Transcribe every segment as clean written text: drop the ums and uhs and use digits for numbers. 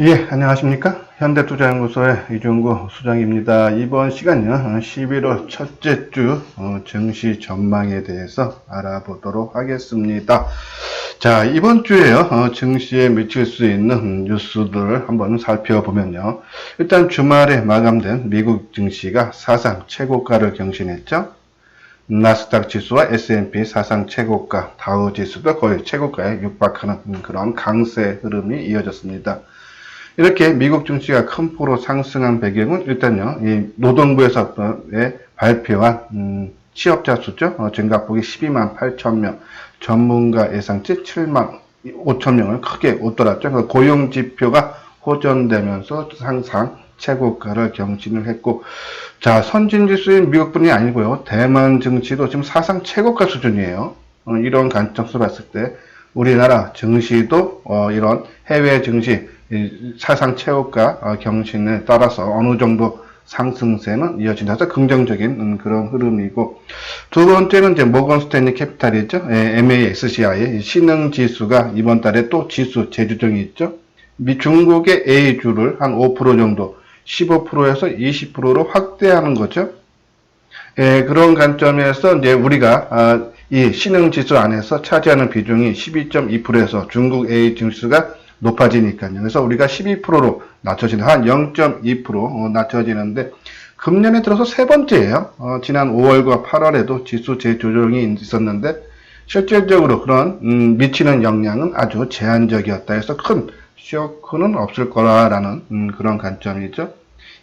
예, 안녕하십니까? 현대투자연구소의 이종구 수장입니다. 이번 시간요, 11월 첫째 주 증시 전망에 대해서 알아보도록 하겠습니다. 자, 이번 주에요, 증시에 미칠 수 있는 뉴스들을 한번 살펴보면요. 일단 주말에 마감된 미국 증시가 사상 최고가를 경신했죠. 나스닥 지수와 S&P 사상 최고가, 다우 지수도 거의 최고가에 육박하는 그런 강세 흐름이 이어졌습니다. 이렇게 미국 증시가 큰 폭으로 상승한 배경은 일단요, 이 노동부에서 발표한 취업자 수죠. 증가폭이 12만 8천 명, 전문가 예상치 7만 5천 명을 크게 웃돌았죠. 고용 지표가 호전되면서 항상 최고가를 경신을 했고, 자, 선진 지수인 미국뿐이 아니고요, 대만 증시도 지금 사상 최고가 수준이에요. 이런 관점에서 봤을 때 우리나라 증시도 이런 해외 증시 사상 최고가 경신에 따라서 어느 정도 상승세는 이어진다서 긍정적인 그런 흐름이고, 두 번째는 이제 모건 스탠리 캐피탈이죠. MASCI 신흥 지수가 이번 달에 또 지수 재조정이 있죠. 중국의 A주를 한 5% 정도, 15%에서 20%로 확대하는 거죠. 그런 관점에서 이제 우리가 이 신흥 지수 안에서 차지하는 비중이 12.2%에서 중국 A 지수가 높아지니까요. 그래서 우리가 12%로 낮춰지는 한 0.2% 낮춰지는데, 금년에 들어서 세 번째예요. 지난 5월과 8월에도 지수 재조정이 있었는데 실질적으로 그런 미치는 영향은 아주 제한적이었다 해서 큰 쇼크는 없을 거라는 그런 관점이죠.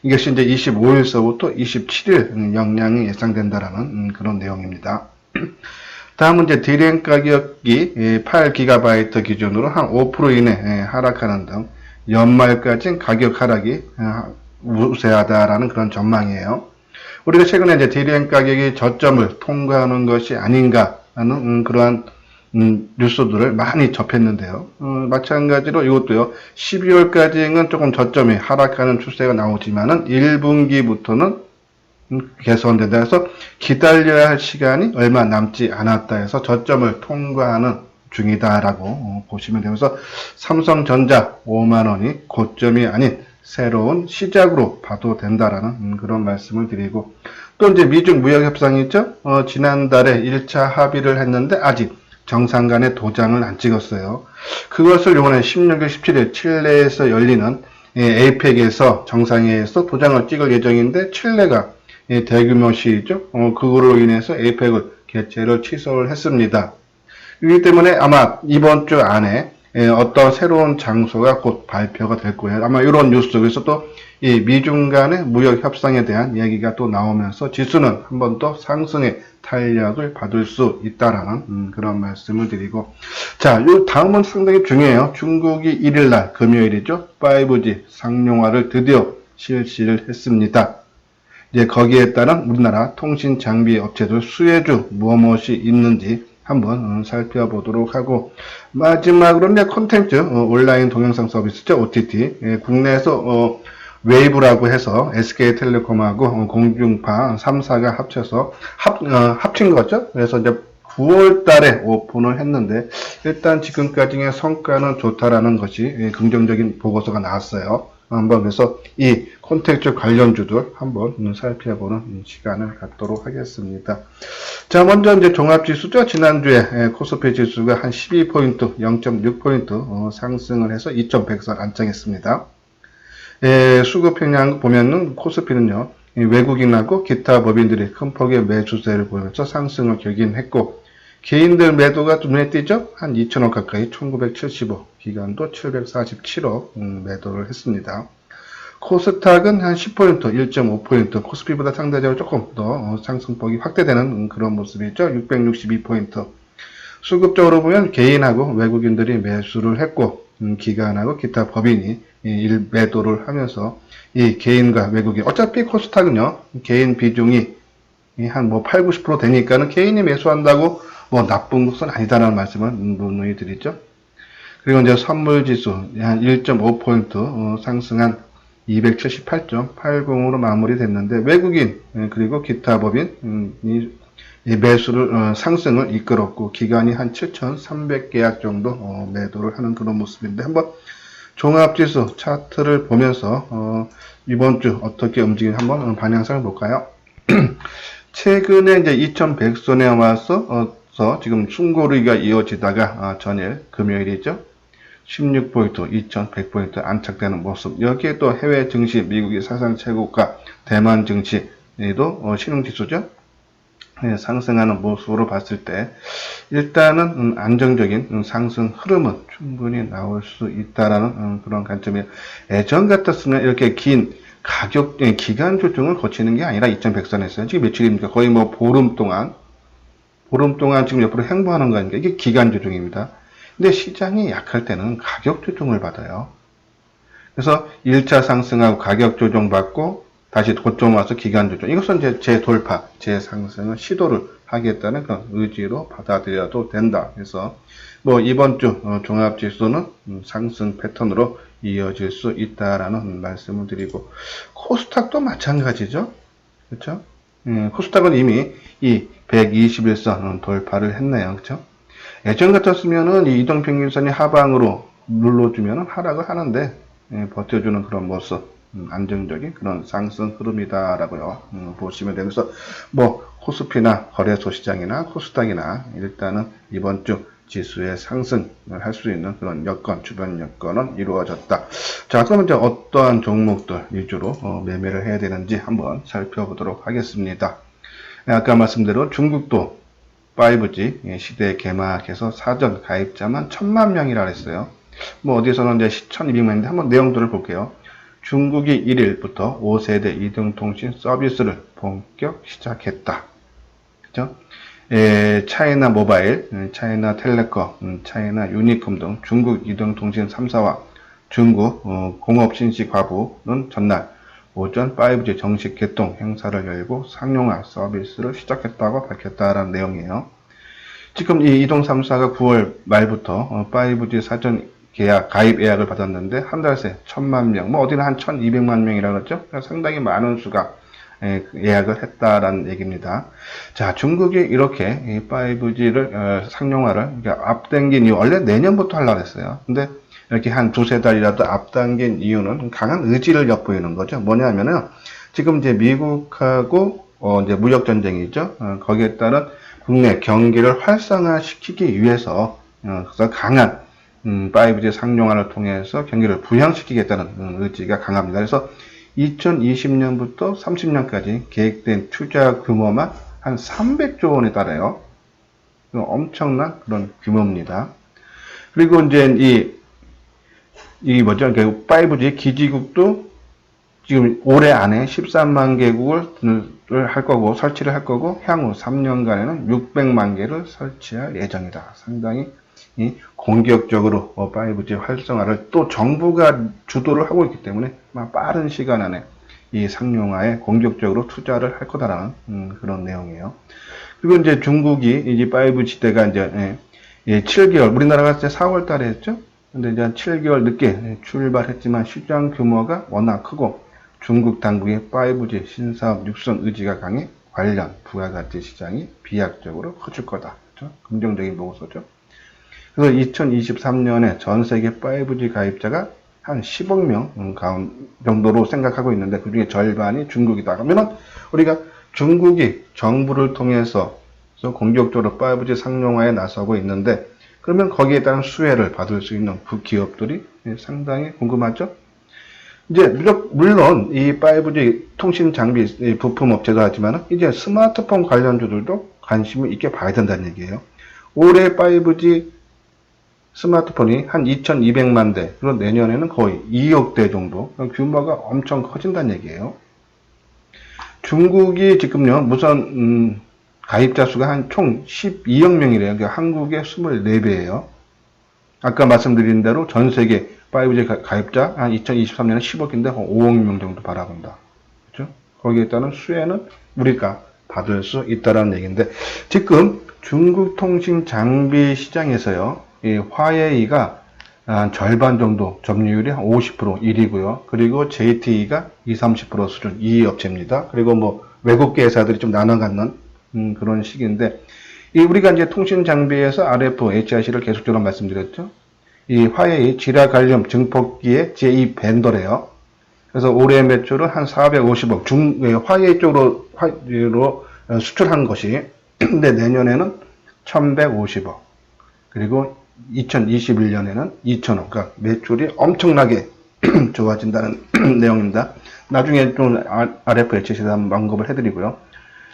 이것이 이제 25일서부터 27일 영향이 예상된다라는 그런 내용입니다. 다음은 이제 D램 가격이 8GB 기준으로 한 5% 이내 하락하는 등 연말까지 가격 하락이 우세하다라는 그런 전망이에요. 우리가 최근에 이제 D램 가격이 저점을 통과하는 것이 아닌가 하는 그러한 뉴스들을 많이 접했는데요. 마찬가지로 이것도요, 12월까지는 조금 저점이 하락하는 추세가 나오지만은 1분기부터는 개선된다 해서 기다려야 할 시간이 얼마 남지 않았다 해서 저점을 통과하는 중이다라고 보시면 되면서 삼성전자 5만원이 고점이 아닌 새로운 시작으로 봐도 된다라는 그런 말씀을 드리고, 또 이제 미중 무역 협상이 있죠. 지난달에 1차 합의를 했는데 아직 정상 간의 도장을 안 찍었어요. 그것을 이번에 16일, 17일 칠레에서 열리는 에이펙에서 정상회의에서 도장을 찍을 예정인데, 칠레가 대규모 시위죠. 그거로 인해서 에이펙을 개최를 취소를 했습니다. 그렇기 때문에 아마 이번 주 안에 어떤 새로운 장소가 곧 발표가 될 거예요. 아마 이런 뉴스, 그래서 또 이 미중 간의 무역 협상에 대한 얘기가 또 나오면서 지수는 한 번 더 상승의 탄력을 받을 수 있다라는 그런 말씀을 드리고, 자, 요 다음은 상당히 중요해요. 중국이 1일날 금요일이죠. 5G 상용화를 드디어 실시를 했습니다. 이제 거기에 따른 우리나라 통신 장비 업체들 수혜주 무엇이 있는지 한번 살펴보도록 하고, 마지막으로 이제 콘텐츠 온라인 동영상 서비스죠. OTT. 국내에서 웨이브라고 해서 SK텔레콤하고 공중파 3사가 합쳐서 합친 거죠. 그래서 이제 9월 달에 오픈을 했는데, 일단 지금까지의 성과는 좋다라는 것이 긍정적인 보고서가 나왔어요. 한번 그래서 이 콘텐츠 관련주들 한번 살펴보는 시간을 갖도록 하겠습니다. 자, 먼저 이제 종합지수죠. 지난주에 코스피 지수가 한 12포인트, 0.6포인트 상승을 해서 2100선 안착했습니다. 수급평량 보면은 코스피는요, 외국인하고 기타 법인들이 큰 폭의 매수세를 보이면서 상승을 격인했고, 개인들 매도가 좀 눈에 띄죠? 한 2천억 가까이 1975, 기간도 747억 매도를 했습니다. 코스닥은 한 10포인트, 1.5포인트, 코스피보다 상대적으로 조금 더 상승폭이 확대되는 그런 모습이죠. 662포인트. 수급적으로 보면 개인하고 외국인들이 매수를 했고, 기관하고 기타 법인이 매도를 하면서 이 개인과 외국인, 어차피 코스닥은요, 개인 비중이 한 8, 90% 되니까는 개인이 매수한다고 나쁜 것은 아니다라는 말씀을 누누이 드리죠. 그리고 이제 선물지수 한 1.5포인트 상승한 278.80으로 마무리됐는데, 외국인 그리고 기타 법인이 매수를 상승을 이끌었고, 기간이 한 7,300계약 정도 매도를 하는 그런 모습인데, 한번 종합지수 차트를 보면서 이번 주 어떻게 움직이는지 한번 방향성을 볼까요? 최근에 이제 2100선에 와서 지금 숨고르기가 이어지다가 전일 금요일이죠. 16포인트, 2100포인트 안착되는 모습. 여기에 또 해외 증시, 미국이 사상 최고가, 대만 증시도 신흥지수죠. 상승하는 모습으로 봤을 때 일단은 안정적인 상승 흐름은 충분히 나올 수 있다라는 그런 관점이에요. 예전 같았으면 이렇게 긴 가격 기간 조정을 거치는 게 아니라 2100선에서요. 지금 며칠입니까? 거의 뭐 보름 동안 지금 옆으로 행보하는 거 아닙니까? 이게 기간 조정입니다. 근데 시장이 약할 때는 가격 조정을 받아요. 그래서 1차 상승하고 가격 조정 받고 다시 고점 와서 기간 조정. 이것은 재돌파, 재상승을 시도를 하겠다는 그런 의지로 받아들여도 된다. 그래서 뭐 이번 주 종합지수는 상승 패턴으로 이어질 수 있다라는 말씀을 드리고, 코스닥도 마찬가지죠. 그렇죠? 코스닥은 이미 이 121선 돌파를 했네요. 그렇죠? 예전 같았으면은 이 이동평균선이 하방으로 눌러주면 하락을 하는데 버텨주는 그런 모습, 안정적인 그런 상승 흐름이다라고요. 보시면 되면서 뭐 코스피나 거래소 시장이나 코스닥이나 일단은 이번 주 지수의 상승을 할 수 있는 그런 여건, 주변 여건은 이루어졌다. 자, 그럼 이제 어떠한 종목들 위주로 매매를 해야 되는지 한번 살펴보도록 하겠습니다. 아까 말씀대로 중국도 5G 시대 개막해서 사전 가입자만 1000만 명이라 했어요. 뭐 어디서는 이제 1200만인데 한번 내용들을 볼게요. 중국이 1일부터 5세대 이동통신 서비스를 본격 시작했다. 그죠? 차이나 모바일, 차이나 텔레콤, 차이나 유니콤 등 중국 이동통신 3사와 중국 공업신시과부는 전날 오전 5G 정식 개통 행사를 열고 상용화 서비스를 시작했다고 밝혔다라는 내용이에요. 지금 이 이동 3사가 9월 말부터 5G 사전 가입 예약을 받았는데 한 달 새 1000만 명, 뭐 어디는 한 1200만 명이라 그랬죠. 상당히 많은 수가 예약을 했다라는 얘기입니다. 자, 중국이 이렇게 5G를 상용화를 앞당긴 이유, 원래 내년부터 하려고 했어요. 근데 이렇게 한 두세 달이라도 앞당긴 이유는 강한 의지를 엿보이는 거죠. 뭐냐면은 지금 이제 미국하고 이제 무역 전쟁이죠. 거기에 따른 국내 경기를 활성화시키기 위해서 그래서 강한 5G 상용화를 통해서 경기를 부양시키겠다는 의지가 강합니다. 그래서 2020년부터 30년까지 계획된 투자 규모만 한 300조 원에 달해요. 엄청난 그런 규모입니다. 그리고 이제 이 뭐죠? 5G 기지국도 지금 올해 안에 13만 개국을 할 거고, 설치를 할 거고, 향후 3년간에는 600만 개를 설치할 예정이다. 상당히 공격적으로 5G 활성화를 또 정부가 주도를 하고 있기 때문에 빠른 시간 안에 이 상용화에 공격적으로 투자를 할 거다라는 그런 내용이에요. 그리고 이제 중국이 이제 5G 시대가 이제 7개월, 우리나라가 이제 4월 달에 했죠? 근데 이제 한 7개월 늦게 출발했지만 시장 규모가 워낙 크고 중국 당국의 5G 신사업 육성 의지가 강해 관련 부가가치 시장이 비약적으로 커질 거다. 그렇죠? 긍정적인 보고서죠. 그래서 2023년에 전 세계 5G 가입자가 한 10억 명 정도로 생각하고 있는데 그중에 절반이 중국이다. 그러면 우리가 중국이 정부를 통해서 공격적으로 5G 상용화에 나서고 있는데 그러면 거기에 따른 수혜를 받을 수 있는 그 기업들이 상당히 궁금하죠? 이제 물론 이 5G 통신 장비 부품 업체도 하지만 이제 스마트폰 관련주들도 관심을 있게 봐야 된다는 얘기예요. 올해 5G 스마트폰이 한 2200만 대, 그리고 내년에는 거의 2억 대 정도, 규모가 엄청 커진다는 얘기예요. 중국이 지금요, 무선 가입자 수가 한 총 12억 명이래요. 그러니까 한국의 24배예요. 아까 말씀드린 대로 전 세계 5G 가입자 한 2023년에 10억인데 5억 명 정도 바라본다. 그렇죠? 거기에 따른 수혜는 우리가 받을 수 있다라는 얘기인데 지금 중국 통신 장비 시장에서요. 이 화웨이가 한 절반 정도 점유율이 한 50% 1위고요. 그리고 ZTE가 20-30% 수준 2위 업체입니다. 그리고 뭐 외국계 회사들이 좀 나눠 갖는 그런 시기인데 우리가 이제 통신 장비에서 RF, HRC를 계속적으로 말씀드렸죠. 이 화웨이 지라갈륨 증폭기의 제2 벤더래요. 그래서 올해 매출은 한 450억 화웨이 쪽으로 수출한 것이 근데 내년에는 1150억 그리고 2021년에는 2000억 그러니까 매출이 엄청나게 좋아진다는 내용입니다. 나중에 좀 RFHC에서 한번 언급을 해드리고요.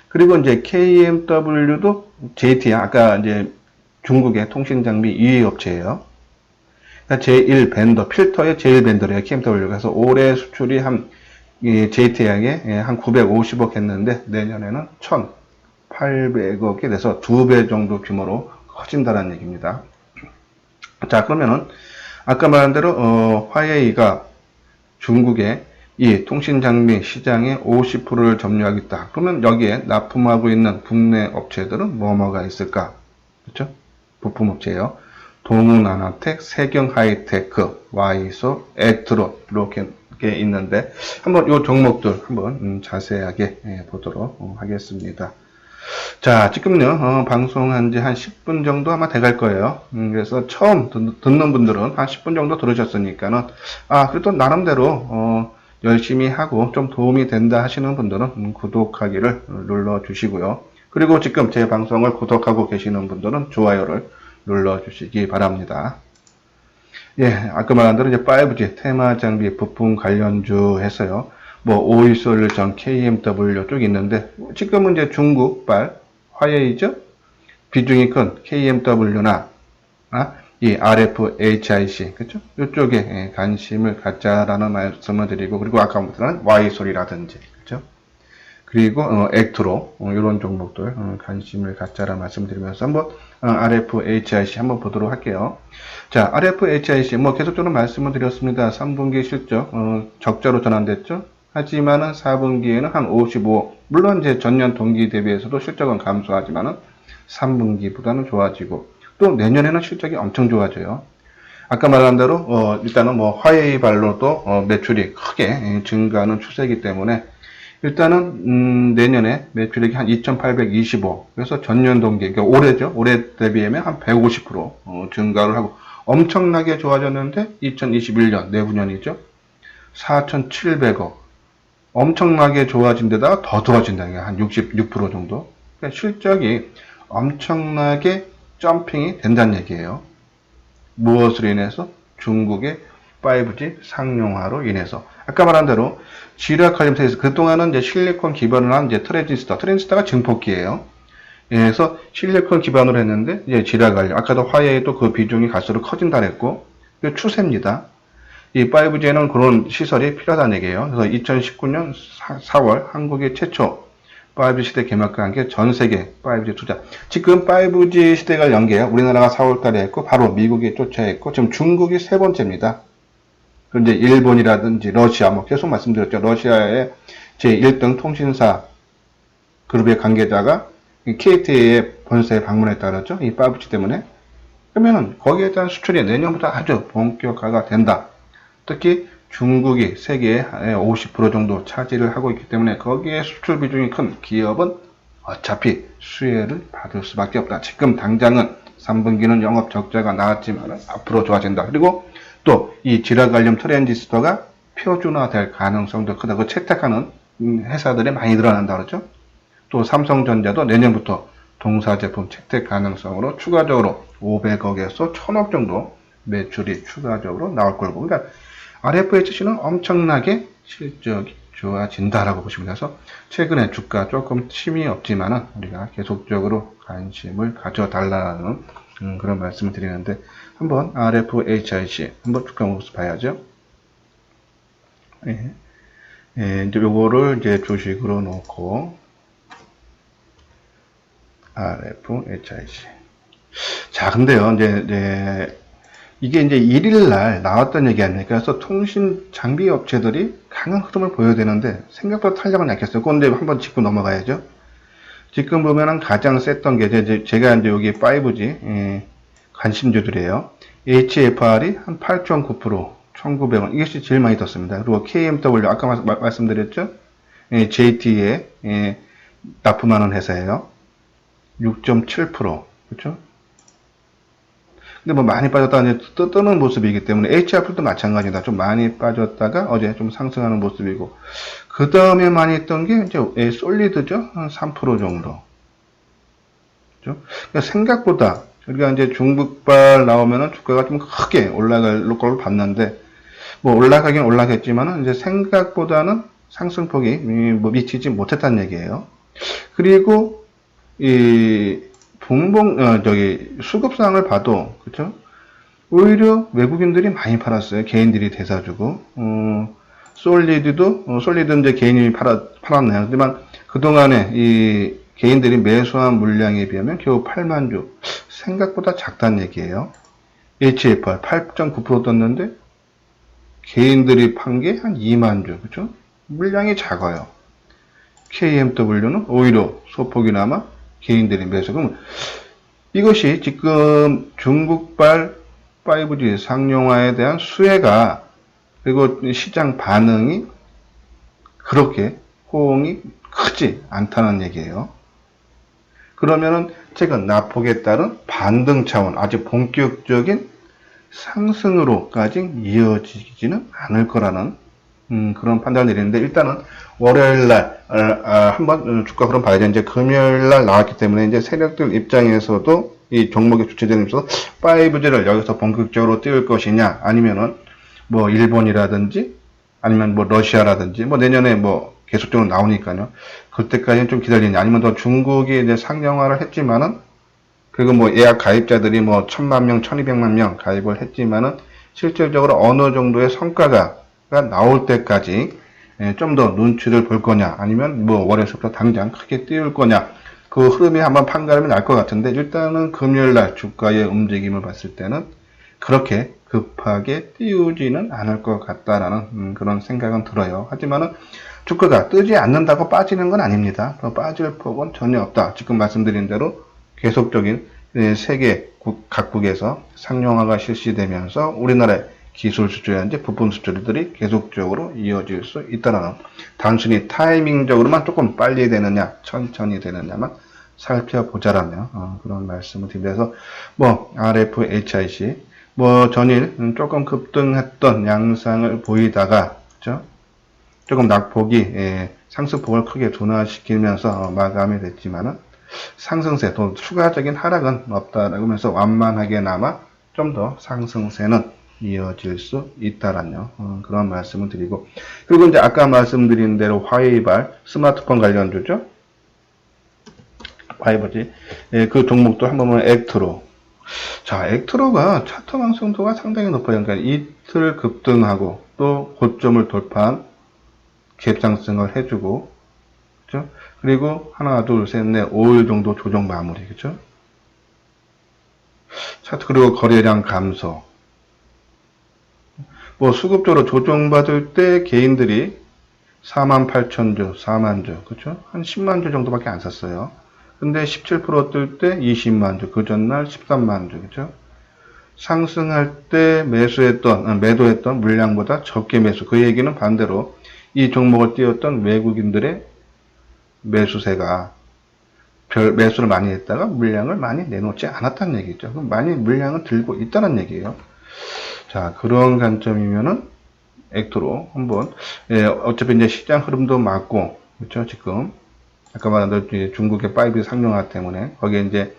그리고 이제 KMW도 JT 아까 이제 중국의 통신 장비 2위 업체예요. 그러니까 제1 벤더 필터의 제1 벤더래요. KMW가. 그래서 올해 수출이 한 JT하게 한 950억 했는데 내년에는 1,800억이 돼서 2배 정도 규모로 커진다는 얘기입니다. 자, 그러면은 아까 말한 대로 화웨이가 중국의 이 통신 장비 시장의 50%를 점유하겠다. 그러면 여기에 납품하고 있는 국내 업체들은 뭐가 있을까? 그렇죠? 부품 업체예요. 동훈나나텍, 세경하이테크, 와이소, 액트론 이렇게 있는데 한번 이 종목들 한번 자세하게 보도록 하겠습니다. 자, 지금요 방송한 지 한 10분 정도 아마 돼갈 거예요. 그래서 처음 듣는 분들은 한 10분 정도 들으셨으니까는 그래도 나름대로 열심히 하고 좀 도움이 된다 하시는 분들은 구독하기를 눌러 주시고요. 그리고 지금 제 방송을 구독하고 계시는 분들은 좋아요를 눌러 주시기 바랍니다. 예, 아까 말한 대로 이제 5G 테마 장비 부품 관련주 해서요. 뭐 오이솔루션, KMW 쪽 있는데 지금은 이제 중국발 화웨이죠. 비중이 큰 KMW나 이 RFHIC 그렇죠? 이쪽에 관심을 갖자라는 말씀을 드리고 그리고 아까부터는 와이솔이라든지 그렇죠? 그리고 액트로 이런 종목들 관심을 갖자라는 말씀드리면서 한번 RFHIC 한번 보도록 할게요. 자, RFHIC 뭐 계속적으로 말씀을 드렸습니다. 3분기 실적 적자로 전환됐죠. 하지만은 4분기에는 한 55. 물론 이제 전년 동기 대비해서도 실적은 감소하지만은 3분기보다는 좋아지고 또 내년에는 실적이 엄청 좋아져요. 아까 말한 대로 일단은 뭐 화웨이 발로도 매출이 크게 증가하는 추세이기 때문에 일단은 내년에 매출액이 한 2,825. 그래서 전년 동기 그러니까 올해죠. 올해 대비하면 한 150% 증가를 하고 엄청나게 좋아졌는데 2021년 내후년이죠. 4,700억. 엄청나게 좋아진 데다가 더 좋아진다. 한 66% 정도. 그러니까 실적이 엄청나게 점핑이 된다는 얘기예요. 무엇으로 인해서? 중국의 5G 상용화로 인해서. 아까 말한 대로 지라칼륨에서 그동안은 이제 실리콘 기반으로 한 이제 트랜지스터가 증폭기예요. 그래서 실리콘 기반으로 했는데 이제 지라칼륨. 아까도 화웨이도 그 비중이 갈수록 커진다 그랬고 그 추세입니다. 이 5G에는 그런 시설이 필요하다는 얘기예요. 그래서 2019년 4월 한국의 최초 5G 시대 개막과 함께 전 세계 5G 투자. 지금 5G 시대가 연계해요. 우리나라가 4월달에 했고 바로 미국이 쫓아했고 지금 중국이 세 번째입니다. 그런데 일본이라든지 러시아 뭐 계속 말씀드렸죠. 러시아의 제1등 통신사 그룹의 관계자가 KT의 본사에 방문했다 그랬죠. 이 5G 때문에. 그러면 거기에 대한 수출이 내년부터 아주 본격화가 된다. 특히 중국이 세계의 50% 정도 차지를 하고 있기 때문에 거기에 수출 비중이 큰 기업은 어차피 수혜를 받을 수밖에 없다. 지금 당장은 3분기는 영업 적자가 나왔지만 앞으로 좋아진다. 그리고 또 이 지라갈륨 트랜지스터가 표준화될 가능성도 크다. 그 채택하는 회사들이 많이 늘어난다 그러죠. 또 삼성전자도 내년부터 동사 제품 채택 가능성으로 추가적으로 500억에서 1000억 정도 매출이 추가적으로 나올 거고. 그러니까 RFHC는 엄청나게 실적이 좋아진다라고 보시면 돼서 최근에 주가 조금 힘이 없지만은 우리가 계속적으로 관심을 가져달라는 그런 말씀을 드리는데 한번 RFHIC 한번 주가 모습 봐야죠. 예. 이제 요거를 이제 주식으로 놓고 RFHIC. 자, 근데요, 이게 이제 1일날 나왔던 얘기 아닙니까? 그래서 통신 장비 업체들이 강한 흐름을 보여야 되는데 생각보다 탄력은 약했어요. 그런데 한번 짚고 넘어가야죠. 지금 보면은 가장 셌던 게 제가 이제 여기 5G 관심주들이에요. HFR이 한 8.9%, 1,900원. 이것이 제일 많이 떴습니다. 그리고 KMW 아까 말씀드렸죠? JT에 납품하는 회사예요. 6.7%. 그렇죠? 근데 뭐 많이 빠졌다가 이제 뜨는 모습이기 때문에 HR도 마찬가지다. 좀 많이 빠졌다가 어제 좀 상승하는 모습이고, 그 다음에 많이 했던 게 이제 솔리드죠. 한 3% 정도. 그죠? 그러니까 생각보다 우리가 이제 중국발 나오면은 주가가 좀 크게 올라갈 걸로 봤는데, 뭐 올라가긴 올라갔지만은 이제 생각보다는 상승폭이 뭐 미치지 못했다는 얘기예요. 그리고 이 수급상을 봐도, 그쵸? 오히려 외국인들이 많이 팔았어요. 개인들이 대사주고, 솔리드 이제 개인이 팔았네요. 하지만 그동안에 이 개인들이 매수한 물량에 비하면 겨우 8만 주. 생각보다 작다는 얘기예요. HFR 8.9% 떴는데, 개인들이 판 게 한 2만 주. 그쵸? 물량이 작아요. KMW는 오히려 소폭이나마 개인들이 매수. 그럼 이것이 지금 중국발 5G 상용화에 대한 수혜가, 그리고 시장 반응이 그렇게 호응이 크지 않다는 얘기예요. 그러면은 최근 낙폭에 따른 반등 차원, 아주 본격적인 상승으로까지 이어지지는 않을 거라는 그런 판단을 내리는데, 일단은 월요일날 한번 주가 흐름 봐야 돼. 이제 금요일날 나왔기 때문에 이제 세력들 입장에서도 이 종목의 주체자들 입장에서 5G를 여기서 본격적으로 띄울 것이냐, 아니면은 뭐 일본이라든지 아니면 뭐 러시아라든지 뭐 내년에 뭐 계속적으로 나오니까요. 그때까지는 좀 기다리냐, 아니면 더 중국이 이제 상용화를 했지만은, 그리고 뭐 예약 가입자들이 뭐 1000만 명, 1200만 명 가입을 했지만은 실질적으로 어느 정도의 성과가 나올 때까지 좀 더 눈치를 볼 거냐, 아니면 뭐 월요일부터 당장 크게 띄울 거냐, 그 흐름이 한번 판가름이 날 것 같은데, 일단은 금요일날 주가의 움직임을 봤을 때는 그렇게 급하게 띄우지는 않을 것 같다라는 그런 생각은 들어요. 하지만은 주가가 뜨지 않는다고 빠지는 건 아닙니다. 빠질 폭은 전혀 없다. 지금 말씀드린 대로 계속적인 세계 각국에서 상용화가 실시되면서 우리나라의 기술 수출이라든지 부품 수출들이 계속적으로 이어질 수 있다는, 단순히 타이밍적으로만 조금 빨리 되느냐 천천히 되느냐만 살펴보자라며 그런 말씀을 드리면서, 뭐 RFHIC 뭐 전일 조금 급등했던 양상을 보이다가, 그죠? 조금 낙폭이 상승폭을 크게 둔화시키면서 마감이 됐지만은 상승세, 또 추가적인 하락은 없다라고 하면서 완만하게나마 좀 더 상승세는 이어질 수 있다라는 그런 말씀을 드리고, 그리고 이제 아까 말씀드린 대로 화웨이발 스마트폰 관련주죠. 5G 그 종목도 한번 보면 액트로. 자, 액트로가 차트 방송도가 상당히 높아요. 그러니까 이틀 급등하고 또 고점을 돌파한 갭상승을 해주고, 그죠? 그리고 하나, 둘, 셋, 넷, 5일 정도 조정 마무리, 그죠? 차트, 그리고 거래량 감소. 뭐 수급적으로 조정받을 때 개인들이 48,000주, 4만주, 그죠? 한 10만주 정도밖에 안 샀어요. 근데 17% 뜰 때 20만 주, 그 전날 13만 주, 그죠? 상승할 때 매도했던 물량보다 적게 매수. 그 얘기는 반대로 이 종목을 띄웠던 외국인들의 매수세가 매수를 많이 했다가 물량을 많이 내놓지 않았다는 얘기죠. 그럼 많이 물량을 들고 있다는 얘기예요. 자, 그런 관점이면은 액토로 한번, 어차피 이제 시장 흐름도 맞고, 그렇죠? 지금 아까 말한 중국의 5G 상용화 때문에 거기에 이제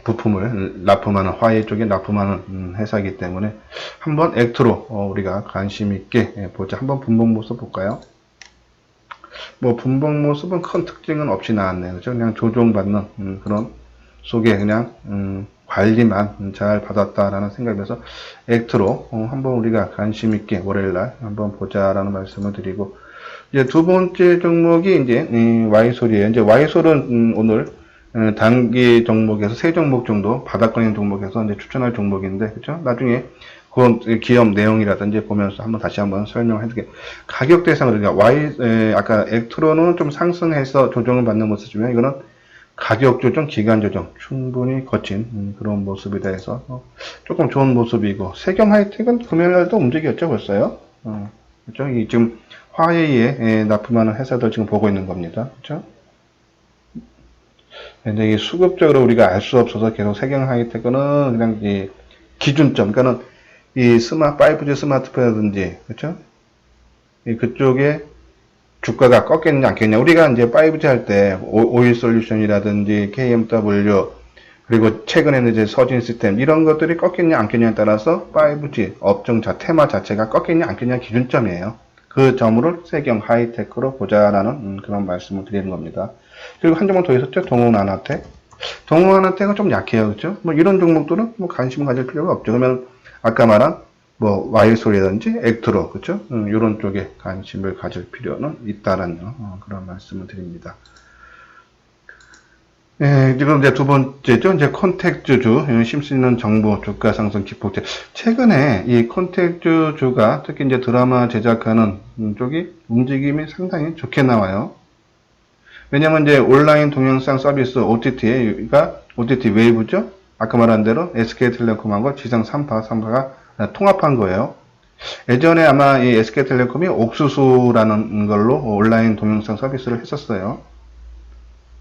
부품을 납품하는, 화웨이 쪽에 납품하는 회사이기 때문에 한번 액트로 우리가 관심 있게 보자. 한번 분봉 모습 볼까요? 뭐 분봉 모습은 큰 특징은 없이 나왔네요. 그렇죠? 그냥 조정받는 그런 속에 그냥 관리만 잘 받았다라는 생각에서 액트로 한번 우리가 관심 있게 월요일날 한번 보자라는 말씀을 드리고, 이제 두 번째 종목이 이제 와이솔이에요. 이제 와이솔은 오늘 단기 종목에서 세 종목 정도 바닥권인 종목에서 이제 추천할 종목인데, 그렇죠? 나중에 그 기업 내용이라든지 보면서 한번 다시 한번 설명해 드릴게요. 가격 대상으로, 그러니까 아까 액트로는 좀 상승해서 조정을 받는 모습이면, 이거는 가격 조정, 기간 조정 충분히 거친 그런 모습이다 해서 조금 좋은 모습이고, 세경 하이텍은 금요일날도 움직였죠, 벌써요. 그렇죠? 이 지금 화웨이에 납품하는 회사들 지금 보고 있는 겁니다. 그렇죠? 근데 이 수급적으로 우리가 알 수 없어서 계속 세경 하이텍은 그냥 이 기준점, 그러니까는 이 5G 스마트폰이라든지, 그쵸? 그쪽에 주가가 꺾였냐, 안 꺾였냐. 우리가 이제 5G 할 때, 오일 솔루션이라든지, KMW, 그리고 최근에는 이제 서진 시스템, 이런 것들이 꺾였냐, 안 꺾였냐에 따라서 5G 업종 테마 자체가 꺾였냐, 안 꺾였냐 기준점이에요. 그 점으로 세경 하이테크로 보자라는 그런 말씀을 드리는 겁니다. 그리고 한 종목 더 있었죠? 동훈아나텍. 동훈아나텍은 좀 약해요. 그죠? 뭐 이런 종목들은 뭐 관심 가질 필요가 없죠. 그러면 아까 말한 뭐 와이솔이라든지 액트로, 그죠? 이런 쪽에 관심을 가질 필요는 있다라는 그런 말씀을 드립니다. 예, 지금 이제 두 번째죠. 이제 콘택트주, 심수 있는 정보, 주가 상승 기폭제. 최근에 이 콘택트주가 특히 이제 드라마 제작하는 쪽이 움직임이 상당히 좋게 나와요. 왜냐면 이제 온라인 동영상 서비스 OTT가 OTT 웨이브죠. 아까 말한 대로 SK텔레콤하고 지상 3파가 통합한 거예요. 예전에 아마 이 SK텔레콤이 옥수수라는 걸로 온라인 동영상 서비스를 했었어요.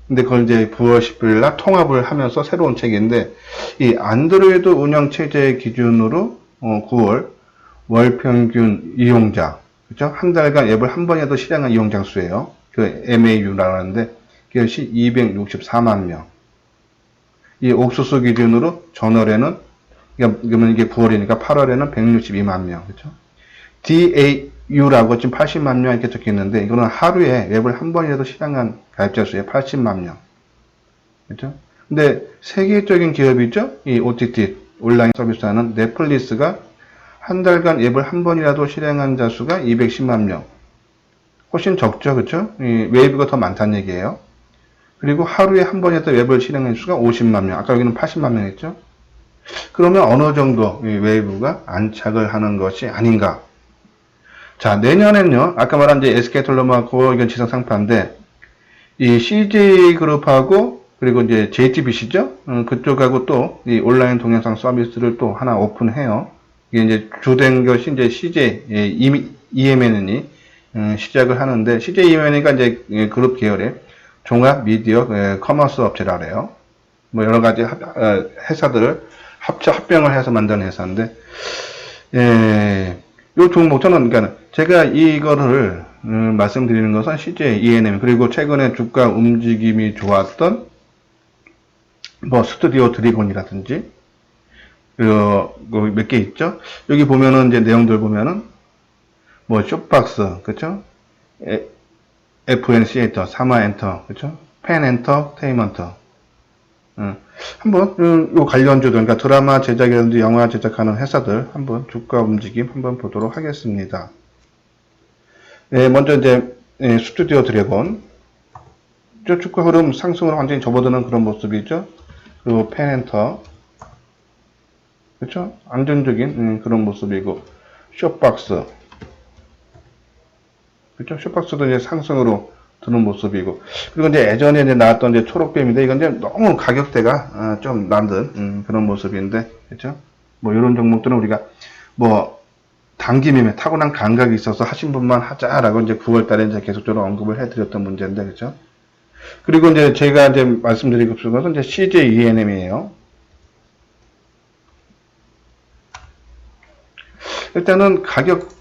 근데 그걸 이제 9월 10일 날 통합을 하면서 새로운 체계인데, 이 안드로이드 운영 체제 기준으로 9월 월 평균 이용자, 그죠? 한 달간 앱을 한 번이라도 실행한 이용자 수예요. 그 MAU라고 하는데, 그것이 264만 명. 이 옥수수 기준으로 전월에는, 그러면 이게 9월이니까 8월에는 162만 명, 그죠? DAU라고 지금 80만 명 이렇게 적혀 있는데, 이거는 하루에 앱을 한 번이라도 실행한 가입자 수의 80만 명. 그죠? 근데 세계적인 기업이죠? 이 OTT, 온라인 서비스 하는 넷플릭스가 한 달간 앱을 한 번이라도 실행한 자 수가 210만 명. 훨씬 적죠, 그죠? 이 웨이브가 더 많다는 얘기예요. 그리고 하루에 한 번이라도 웹을 실행한 수가 50만 명. 아까 여기는 80만 명 했죠? 그러면 어느 정도 이 웨이브가 안착을 하는 것이 아닌가? 자, 내년엔요, 아까 말한 이제 SK텔레콤하고 이건 지상 상파인데, 이 CJ그룹하고, 그리고 이제 JTBC죠? 그쪽하고 또, 이 온라인 동영상 서비스를 또 하나 오픈해요. 이게 이제 주된 것이 이제 CJ, EMN이 시작을 하는데, CJ EMN이가 이제 그룹 계열의 종합 미디어 커머스 업체라 그래요. 뭐 여러 가지 회사들을 합병을 해서 만든 회사인데, 요 종목, 저는, 그러니까, 제가 이거를, 말씀드리는 것은 CJ, ENM, 그리고 최근에 주가 움직임이 좋았던, 뭐, 스튜디오 드래곤이라든지, 몇 개 있죠? 여기 보면은, 이제 내용들 보면은, 뭐, 쇼박스, 그쵸? FNC에터, 사마엔터, 그쵸? 펜엔터테인먼터. 한번 요 관련주들, 그러니까 드라마 제작이라든지 영화 제작하는 회사들 한번 주가 움직임 한번 보도록 하겠습니다. 네, 먼저 이제 스튜디오 드래곤, 주가 흐름 상승으로 완전히 접어드는 그런 모습이죠. 그리고 펜엔터, 그렇죠? 안정적인 그런 모습이고, 쇼박스, 그렇죠? 쇼박스도 이제 상승으로 드는 모습이고, 그리고 이제 예전에 이제 나왔던 이제 초록뱀인데, 이건 이제 너무 가격대가 좀 낮은 그런 모습인데, 그렇죠? 뭐 이런 종목들은 우리가 뭐 단기매매 타고난 감각이 있어서 하신 분만 하자라고 이제 9월달에 이제 계속적으로 언급을 해드렸던 문제인데, 그렇죠? 그리고 이제 제가 이제 말씀드리고 싶은 것은 이제 CJ ENM이에요. 일단은 가격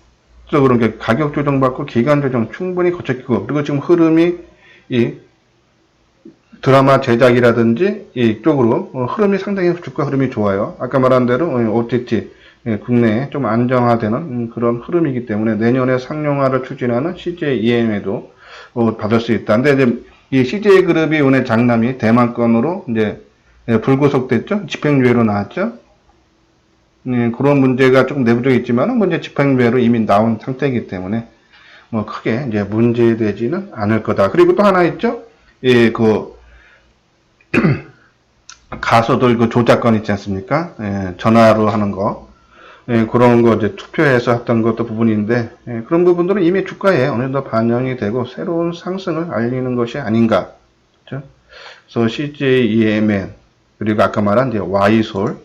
조정 받고 기간 조정 충분히 거쳤고, 그리고 지금 흐름이 이 드라마 제작이라든지 이쪽으로 흐름이 상당히 주가 흐름이 좋아요. 아까 말한 대로 OTT 국내에 좀 안정화되는 그런 흐름이기 때문에 내년에 상용화를 추진하는 CJ EM에도 받을 수 있다. 근데 이제 이 CJ 그룹이 오늘 장남이 대만권으로 이제 불구속됐죠. 집행유예로 나왔죠. 그런 문제가 조금 내부적이 있지만은 뭐 이제 집행유예로 이미 나온 상태이기 때문에 뭐 크게 이제 문제되지는 않을 거다. 그리고 또 하나 있죠. 가수들 그 조작권 있지 않습니까? 전화로 하는 거. 그런 거 이제 투표해서 했던 것도 부분인데, 그런 부분들은 이미 주가에 어느 정도 반영이 되고 새로운 상승을 알리는 것이 아닌가. 그렇죠? 그래서 CJ EMN, 그리고 아까 말한 이제 Y솔,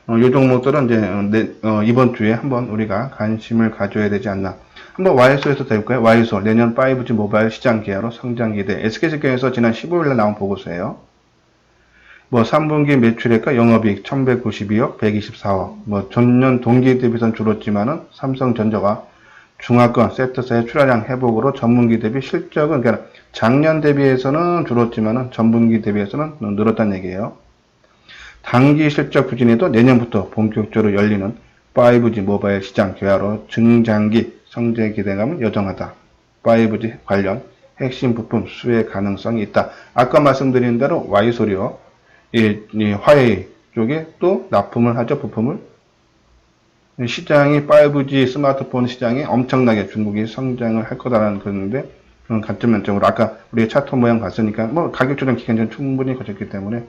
이 종목들은 이제 이번 주에 한번 우리가 관심을 가져야 되지 않나. 한번 Y솔에서 될까요? Y솔 내년 5G 모바일 시장 기회로 성장 기대. SK증권에서 지난 15일에 나온 보고서예요. 뭐 3분기 매출액과 영업이익 1192억, 124억. 뭐 전년 동기 대비선 줄었지만은 삼성전자가 중화권 세트사의 출하량 회복으로 전분기 대비 실적은 그러니까 작년 대비해서는 줄었지만은 전분기 대비해서는 늘었다는 얘기예요. 단기 실적 부진에도 내년부터 본격적으로 열리는 5G 모바일 시장 개화로 중장기 성장 기대감은 여전하다. 5G 관련 핵심 부품 수혜 가능성이 있다. 아까 말씀드린 대로 Y소리요. 이 화웨이 쪽에 또 납품을 하죠, 부품을. 시장이 5G 스마트폰 시장이 엄청나게 중국이 성장을 할 거다라는 그런데 그런 관점 면적으로 아까 우리 차트 모양 봤으니까 뭐 가격 조정 기간전 충분히 거쳤기 때문에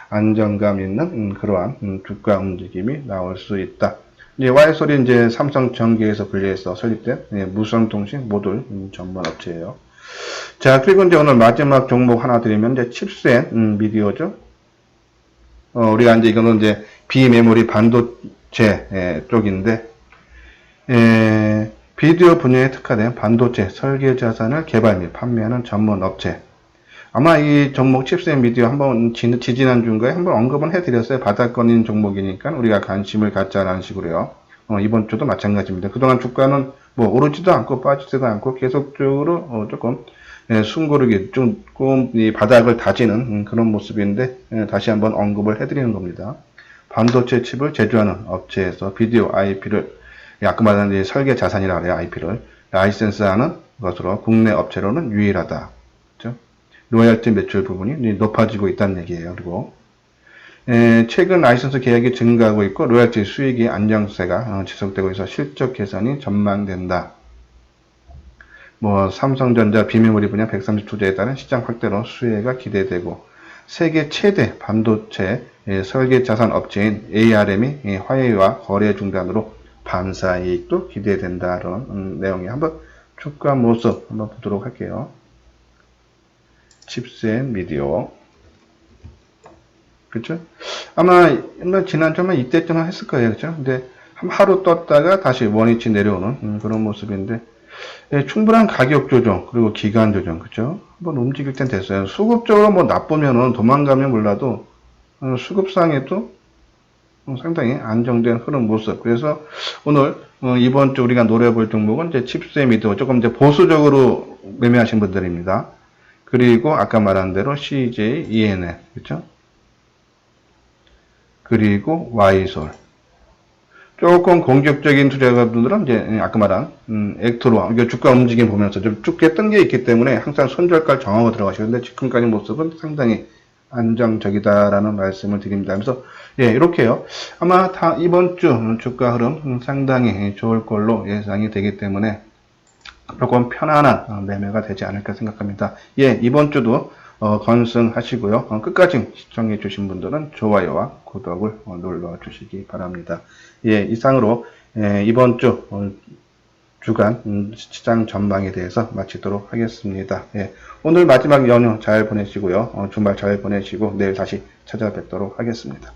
안정감 있는 그러한 주가 움직임이 나올 수 있다. 이제 Y솔이 이제 삼성전기에서 분리해서 설립된 무선통신 모듈 전문 업체예요. 자, 그리고 이제 오늘 마지막 종목 하나 드리면 이제 칩셋 미디어죠. 우리가 이제 이거는 이제 비메모리 반도체 쪽인데 비디오 분야에 특화된 반도체 설계 자산을 개발 및 판매하는 전문 업체. 아마 이 종목 칩셋 미디어 한번 지지난주인가에 한번 언급은 해드렸어요. 바닥권인 종목이니까 우리가 관심을 갖자라는 식으로요. 이번 주도 마찬가지입니다. 그동안 주가는 뭐 오르지도 않고 빠지지도 않고 계속적으로 조금 숨고르기 조금 이 바닥을 다지는 그런 모습인데 다시 한번 언급을 해드리는 겁니다. 반도체 칩을 제조하는 업체에서 비디오 IP를 아까 말한 설계 자산이라고 해요. IP를 라이센스하는 것으로 국내 업체로는 유일하다. 그렇죠? 로열티 매출 부분이 높아지고 있다는 얘기예요. 그리고 최근 라이센스 계약이 증가하고 있고 로열티 수익의 안정세가 지속되고 있어 실적 개선이 전망된다. 뭐 삼성전자 비메모리 분야 130 투자에 따른 시장 확대로 수혜가 기대되고 세계 최대 반도체 설계 자산 업체인 ARM이 화웨이와 거래 중단으로 반사이익도 기대된다는 내용이 한번 주가 모습 한번 보도록 할게요. 칩셋 미디어. 그렇죠? 아마 지난주만 이때쯤 했을 거예요. 그렇죠? 근데 하루 떴다가 다시 원위치 내려오는 그런 모습인데 충분한 가격 조정 그리고 기간 조정 그렇죠? 한번 움직일 땐 됐어요. 수급적으로 뭐 나쁘면은 도망가면 몰라도 수급상에도 상당히 안정된 흐름 모습. 그래서 오늘 이번 주 우리가 노려볼 종목은 이제 칩셋 미디어 조금 이제 보수적으로 매매하신 분들입니다. 그리고 아까 말한 대로 CJ, ENL 그렇죠? 그리고 Y솔. 조금 공격적인 투자자분들은 이제 아까 말한 액토로 주가 움직임 보면서 좀 쭉 뜬 게 있기 때문에 항상 손절가 정하고 들어가시는데 지금까지 모습은 상당히 안정적이다라는 말씀을 드립니다. 그래서 이렇게요. 아마 이번 주 주가 흐름 상당히 좋을 걸로 예상이 되기 때문에 조금 편안한 매매가 되지 않을까 생각합니다. 이번 주도 건승하시고요. 끝까지 시청해 주신 분들은 좋아요와 구독을 눌러 주시기 바랍니다. 이상으로 이번 주 주간 시장 전망에 대해서 마치도록 하겠습니다. 오늘 마지막 연휴 잘 보내시고요. 주말 잘 보내시고 내일 다시 찾아뵙도록 하겠습니다.